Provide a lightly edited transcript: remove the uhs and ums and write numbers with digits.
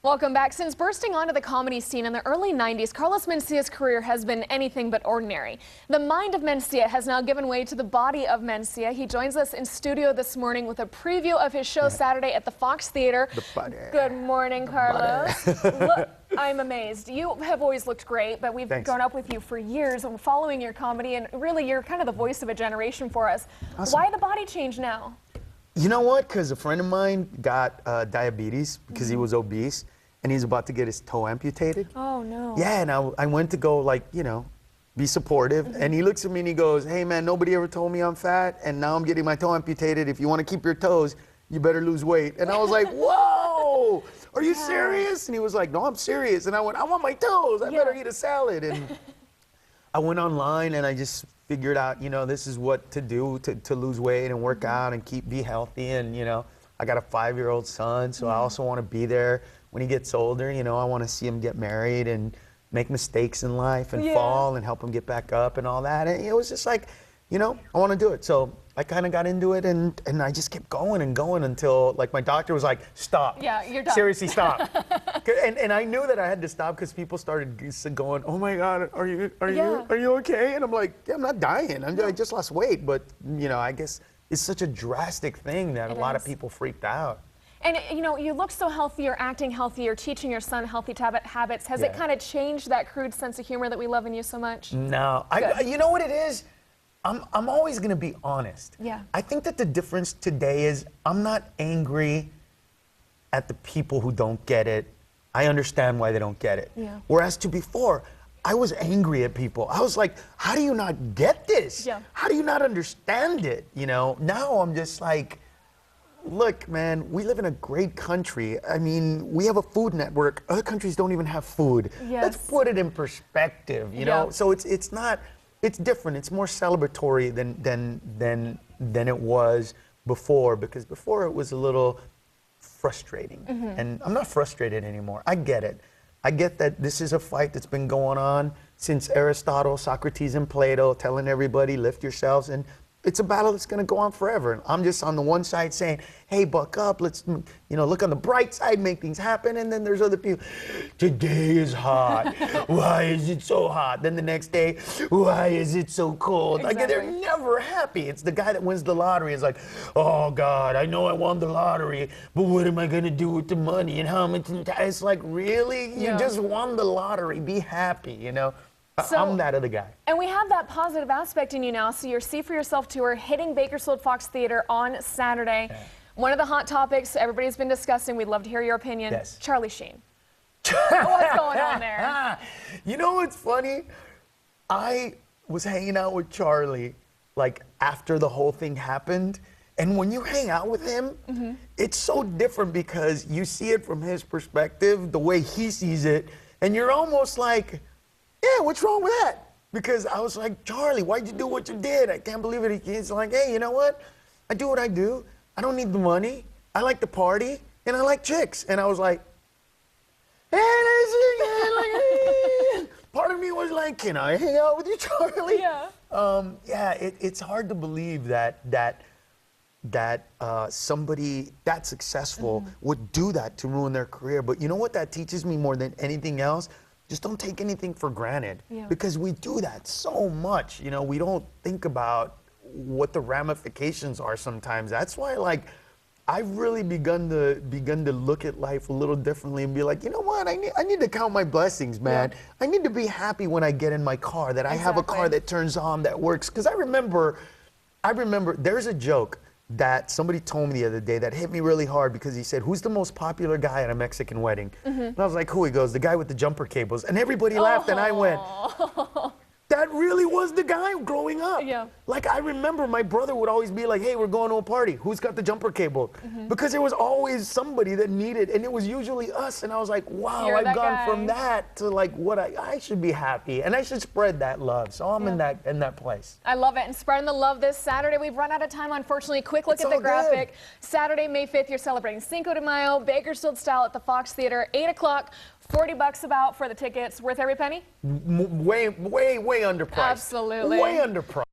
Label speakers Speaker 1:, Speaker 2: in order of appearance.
Speaker 1: Welcome back. Since bursting onto the comedy scene in the early 90s, Carlos Mencia's career has been anything but ordinary. The mind of Mencia has now given way to the body of Mencia. He joins us in studio this morning with a preview of his show Saturday at the Fox Theatre.
Speaker 2: The body.
Speaker 1: Good morning, Carlos. Look, I'm amazed. You have always looked great, but we've grown up with you for years and following your comedy, and really you're kind of the voice of a generation for us. Awesome. Why the body change now?
Speaker 2: You know what? Because a friend of mine got diabetes because he was obese, and he's about to get his toe amputated.
Speaker 1: Oh, no.
Speaker 2: Yeah, and I went to go, like, you know, be supportive. And he looks at me and he goes, hey, man, nobody ever told me I'm fat, and now I'm getting my toe amputated. If you want to keep your toes, you better lose weight. And I was like, whoa, are you serious? And he was like, no, I'm serious. And I went, I want my toes. I better eat a salad. And I went online and I just figured out, you know, this is what to do to lose weight and work out and be healthy. And, you know, I got a 5-year-old son, so I also want to be there when he gets older. You know, I want to see him get married and make mistakes in life and fall and help him get back up and all that. And it was just like, you know, I want to do it. So I kind of got into it, and I just kept going and going until, like, my doctor was like, stop. Yeah, you're done. Seriously, stop. and I knew that I had to stop because people started going, oh my God, are you okay? And I'm like, yeah, I'm not dying. I just lost weight. But, you know, I guess it's such a drastic thing that a lot of people freaked out.
Speaker 1: And, you know, you look so healthy, you're acting healthy, you're teaching your son healthy habits. Has it kind of changed that crude sense of humor that we love in you so much?
Speaker 2: No. You know what it is? I'm always going to be honest. Yeah. I think that the difference today is I'm not angry at the people who don't get it. I understand why they don't get it. Yeah. Whereas to before, I was angry at people. I was like, how do you not get this? Yeah. How do you not understand it? You know, now I'm just like, look, man, we live in a great country. I mean, we have a food network. Other countries don't even have food. Yes. Let's put it in perspective, you know? So it's not, it's different. It's more celebratory than it was before, because before it was a little frustrating. And I'm not frustrated anymore. I get it. I get that this is a fight that's been going on since Aristotle, Socrates, and Plato, telling everybody, lift yourselves. And it's a battle that's going to go on forever. And I'm just on the one side saying, hey, buck up. Let's, you know, look on the bright side, make things happen. And then there's other people. Today is hot. Why is it so hot? Then the next day, why is it so cold? Exactly. Like, they're never happy. It's the guy that wins the lottery. It's like, oh, God, I know I won the lottery, but what am I going to do with the money? And how much? It's like, really? You just won the lottery. Be happy, you know? So, I'm that other guy. And we have that positive aspect in you now. So your See For Yourself tour hitting Bakersfield Fox Theatre on Saturday. One of the hot topics everybody's been discussing, we'd love to hear your opinion. Charlie Sheen. What's going on there? You know what's funny? I was hanging out with Charlie, like, after the whole thing happened. And when you hang out with him, it's so different because you see it from his perspective, the way he sees it. And you're almost like, yeah, what's wrong with that? Because I was like, Charlie, why'd you do what you did? I can't believe it. He's like, hey, you know what? I do what I do. I don't need the money. I like to party, and I like chicks. And I was like, hey, part of me was like, can I hang out with you, Charlie? Yeah. It's hard to believe that somebody that successful would do that to ruin their career. But you know what that teaches me more than anything else? Just don't take anything for granted, because we do that so much. You know, we don't think about what the ramifications are sometimes. That's why, like, I've really begun to look at life a little differently and be like, you know what? I need to count my blessings, man. I need to be happy when I get in my car, that I have a car that turns on, that works. Because I remember there's a joke that somebody told me the other day that hit me really hard, because he said, who's the most popular guy at a Mexican wedding? And I was like, who? He goes, the guy with the jumper cables. And everybody laughed, and I went, that really was the guy growing up. Like, I remember my brother would always be like, hey, we're going to a party. Who's got the jumper cable? Because there was always somebody that needed, and it was usually us. And I was like, wow, I've gone from that to, like, what I should be happy, and I should spread that love. So I'm in that place.
Speaker 1: I love it. And spreading the love this Saturday. We've run out of time, unfortunately. Quick look at the graphic. Saturday, May 5th, you're celebrating Cinco de Mayo, Bakersfield style at the Fox Theatre, 8 o'clock. $40 about for the tickets. Worth every penny?
Speaker 2: Way underpriced.
Speaker 1: Absolutely.
Speaker 2: Way underpriced.